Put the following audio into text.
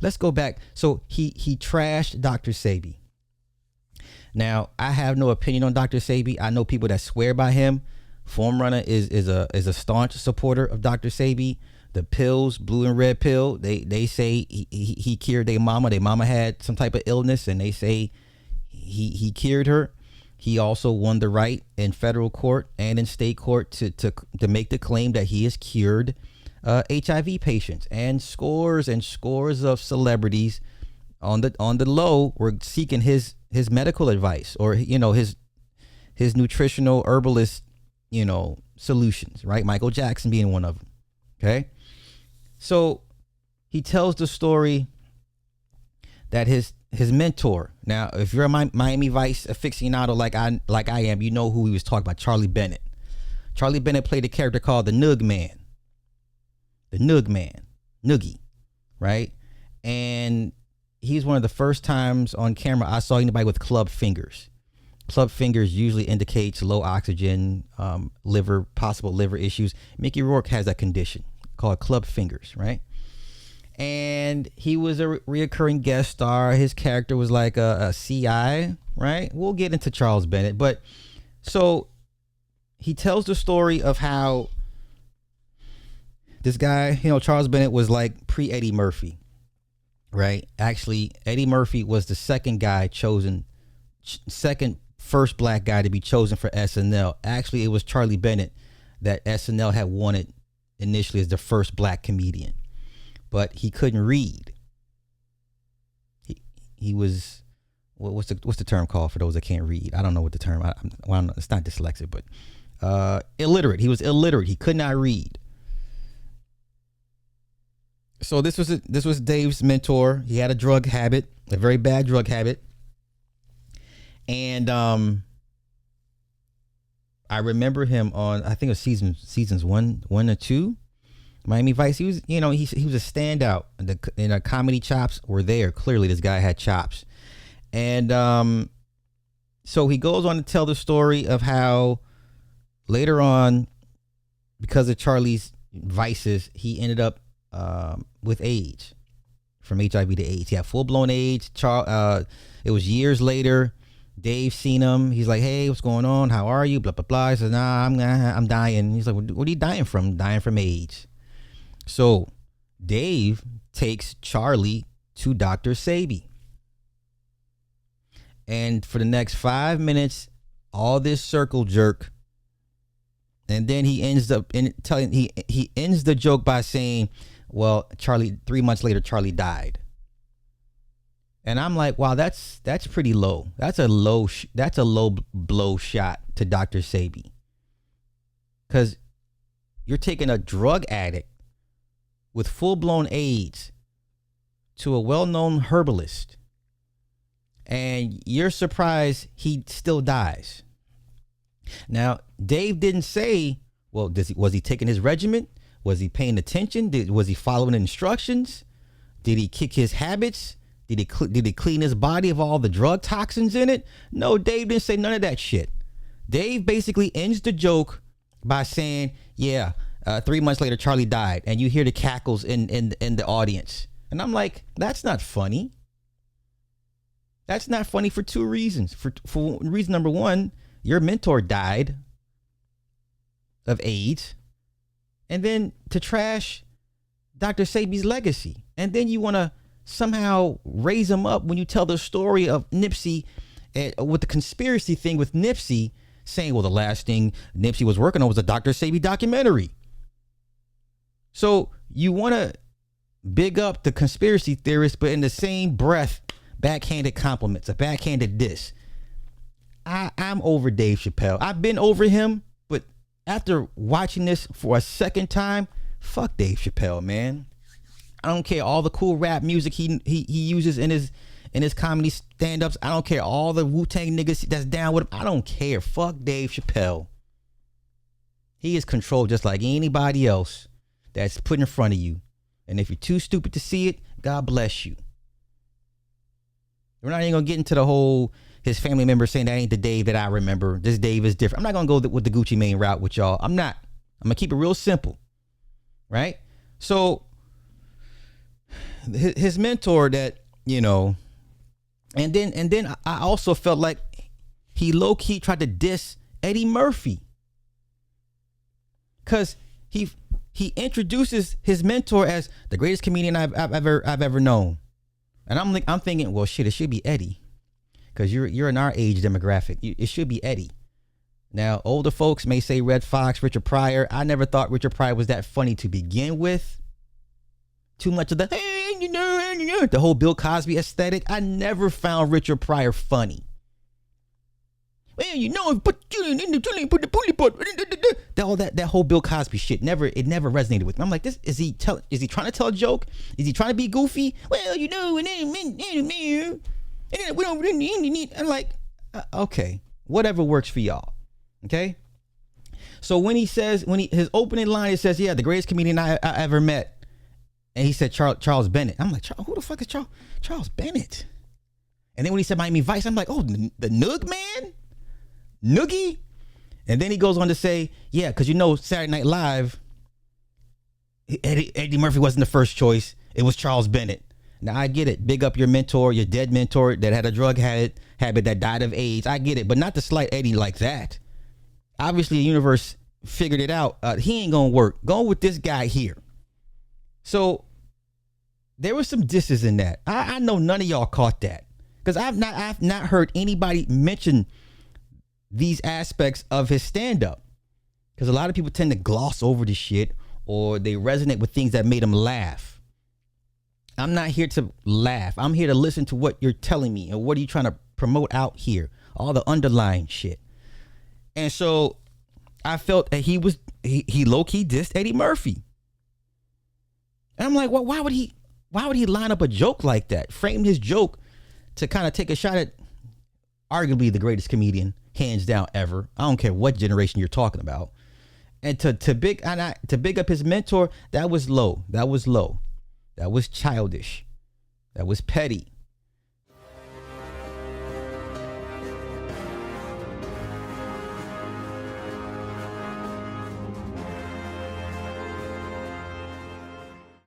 Let's go back. So he trashed Dr. Sebi. Now, I have no opinion on Dr. Sebi. I know people that swear by him. Foam Runner is a staunch supporter of Dr. Sebi. The pills, blue and red pill, they say he cured their mama. Their mama had some type of illness, and they say he cured her. He also won the right in federal court and in state court to make the claim that he has cured HIV patients, and scores of celebrities on the low were seeking his medical advice, or his nutritional herbalist solutions, right? Michael Jackson being one of them. Okay, so he tells the story that his mentor. Now, if you're a Miami Vice aficionado like I am, you know who he was talking about. Charlie Bennett. Charlie Bennett played a character called the Noog Man. The Noog Man, Noogie, right? And he's one of the first times on camera I saw anybody with club fingers. Club fingers usually indicates low oxygen, possible liver issues. Mickey Rourke has that condition called club fingers, right? And he was a reoccurring guest star. His character was like a CI, right? We'll get into Charles Bennett, but so he tells the story of how this guy, Charles Bennett was like pre-Eddie Murphy, right? Actually, Eddie Murphy was the second first black guy to be chosen for SNL. Actually, it was Charlie Bennett that SNL had wanted initially as the first black comedian, but he couldn't read. He was, what's the term called for those that can't read? I don't know what the term. It's not dyslexic, but illiterate. He was illiterate. He could not read. So this was Dave's mentor. He had a drug habit, a very bad drug habit. And I remember him on, I think it was seasons one or two, Miami Vice. He was, he was a standout. The comedy chops were there. Clearly, this guy had chops. And so he goes on to tell the story of how later on, because of Charlie's vices, he ended up with AIDS, from HIV to AIDS. He had full-blown AIDS. It was years later. Dave seen him. He's like, "Hey, what's going on? How are you?" Blah blah blah. He says, "Nah, I'm dying." He's like, "What are you dying from?" "Dying from AIDS." So Dave takes Charlie to Dr. Sebi, and for the next 5 minutes, all this circle jerk, and then he ends up he ends the joke by saying, "Well, 3 months later, Charlie died." And I'm like, wow, that's pretty low. That's a low blow shot to Dr. Sebi, because you're taking a drug addict with full-blown AIDS to a well-known herbalist, and you're surprised he still dies. Now, Dave didn't say, well, was he taking his regimen? Was he paying attention? Was he following instructions? Did he kick his habits? Did he clean his body of all the drug toxins in it? No, Dave didn't say none of that shit. Dave basically ends the joke by saying, yeah, 3 months later, Charlie died. And you hear the cackles in the audience. And I'm like, that's not funny. That's not funny for two reasons. For reason number one, your mentor died of AIDS. And then to trash Dr. Sebi's legacy. And then you want to somehow raise him up when you tell the story of Nipsey, with the conspiracy thing with Nipsey, saying, well, the last thing Nipsey was working on was a Dr. Sebi documentary. So you want to big up the conspiracy theorists, but in the same breath, backhanded compliments, a backhanded diss. I'm over Dave Chappelle. I've been over him, but after watching this for a second time, fuck Dave Chappelle, man. I don't care all the cool rap music he uses in his comedy stand-ups. I don't care all the Wu-Tang niggas that's down with him. I don't care. Fuck Dave Chappelle. He is controlled just like anybody else that's put in front of you. And if you're too stupid to see it, God bless you. We're not even gonna get into the whole his family members saying that ain't the Dave that I remember. This Dave is different. I'm not gonna go with the Gucci Mane route with y'all. I'm not. I'm gonna keep it real simple, right? So his mentor that, you know, and then I also felt like he low key tried to diss Eddie Murphy, cause he introduces his mentor as the greatest comedian I've ever known, and I'm thinking, well, shit, it should be Eddie, cause you're in our age demographic. It should be Eddie. Now, older folks may say Red Fox, Richard Pryor. I never thought Richard Pryor was that funny to begin with. Too much of the the whole Bill Cosby aesthetic. I never found Richard Pryor funny. Well, you know, put the bully part. That whole Bill Cosby shit never resonated with me. I'm like, this is he trying to tell a joke? Is he trying to be goofy? Well, you know, and then we don't really need. I'm like, okay, whatever works for y'all. Okay. So when his opening line, it says, yeah, the greatest comedian I ever met, and he said Charles Bennett. I'm like, who the fuck is Charles Bennett? And then when he said Miami Vice, I'm like, oh, the Noog man. Noogie. And then he goes on to say, yeah, because you know Saturday Night Live, Eddie Murphy wasn't the first choice. It was Charles Bennett. Now I get it. Big up your mentor, your dead mentor that had a drug habit that died of AIDS. I get it, but not to slight Eddie like that. Obviously, the universe figured it out. He ain't gonna work. Go with this guy here. So there was some disses in that. I know none of y'all caught that, because I've not heard anybody mention these aspects of his stand-up, because a lot of people tend to gloss over this shit, or they resonate with things that made them laugh. I'm not here to laugh. I'm here to listen to what you're telling me and what are you trying to promote out here, all the underlying shit. And so I felt that he low-key dissed Eddie Murphy. And I'm like, well, why would he line up a joke like that? Frame his joke to kind of take a shot at arguably the greatest comedian, hands down, ever. I don't care what generation you're talking about. And to big up his mentor, that was low. That was childish. That was petty.